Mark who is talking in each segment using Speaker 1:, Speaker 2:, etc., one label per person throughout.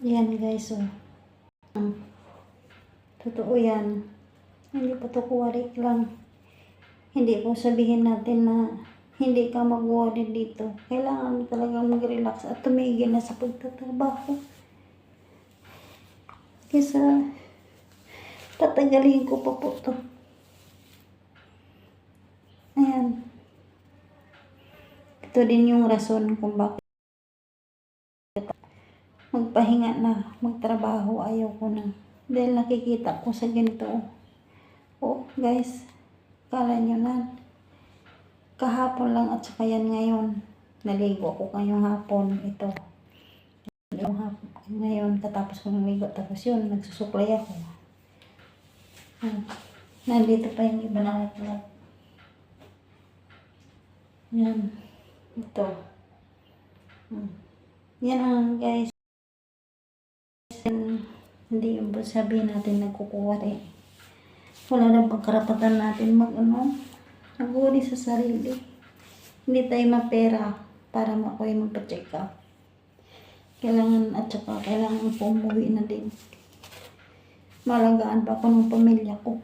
Speaker 1: Yan guys, oh. Totoo yan. Hindi pa to kuwari lang. Hindi po sabihin natin na hindi ka mag-worry dito. Kailangan mo talagang mag-relax at tumigil na sa pagtatrabaho. Kesa tatagalin ko pa po to. Ayan. Ito din yung rason kung bakit magpahinga na, magtrabaho, ayaw ko na. Dahil nakikita ko sa ganito. Oh, guys, kala nyo na, kahapon lang at saka yan ngayon. Naligo ako ngayong hapon, ito. Ngayon, katapos ko naligo, tapos yun, nagsusuklay ako. Nandito pa yung iba na lahat. Yan, ito. Yan ang guys. Hindi yung sabihin natin nagkukuwari. Wala na bang karapatan natin nag-worry sa sarili. Hindi tayo mapera para ako'y magpa-check up. Kailangan at saka kailangan po umuwi na din. Malagaan pa ako ng pamilya ko.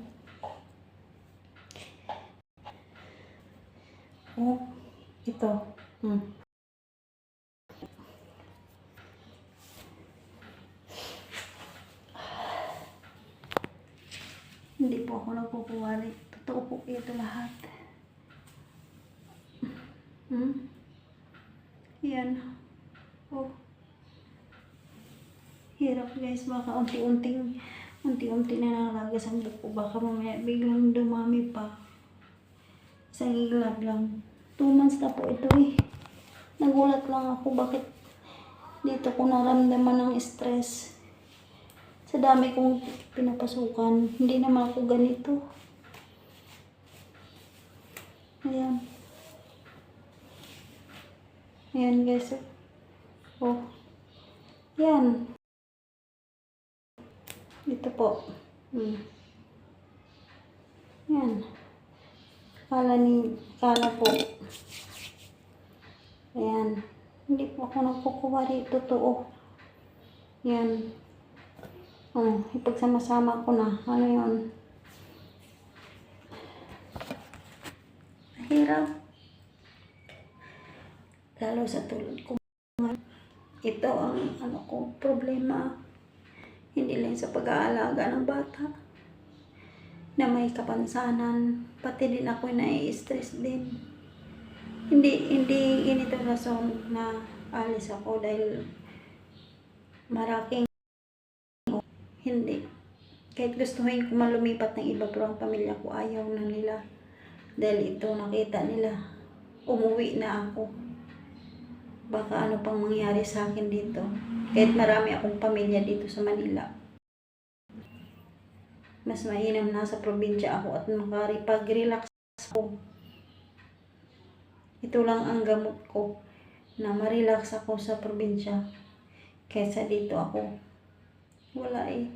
Speaker 1: Oh, ito. Hindi po ako nagkukuwari. Totoo po ito lahat. Yan. Oh. Hirap guys. Baka unti-unti na nalagas ang buko. Baka mamaya biglang dumami pa. Isang iglap lang. 2 months na po ito eh. Nagulat lang ako bakit dito ko naramdaman ng stress. Sa dami kong pinapasukan, hindi naman ako ganito. Ayan. Ayan guys. Oh. Yan. Ito po. Yan. Kala po. Ayan. Hindi po ako nagkukuwari. Totoo. Yan. Ipagsama-sama ko na. Ano yun? Mahirap. Lalo sa tulad ko. Ito ang problema. Hindi lang sa pag-aalaga ng bata. Na may kapansanan. Pati din ako nai-stress din. Hindi ganito rason na alis ako dahil maraking hindi. Kahit gustuhin ko malumipat ng iba pero ang pamilya ko ayaw na nila. Dahil ito nakita nila. Umuwi na ako. Baka ano pang mangyari sa akin dito. Kahit marami akong pamilya dito sa Manila. Mas mainam na sa probinsya ako at makaripag-relax ako. Ito lang ang gamot ko na ma-relax ako sa probinsya. Kaysa dito ako. Wala eh.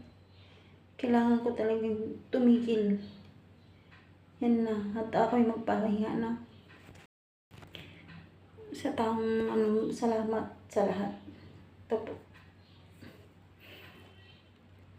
Speaker 1: Kailangan ko talagang tumigil. Yan na. At ako'y magpahinga na. Sa taong salamat sa lahat. Ito po.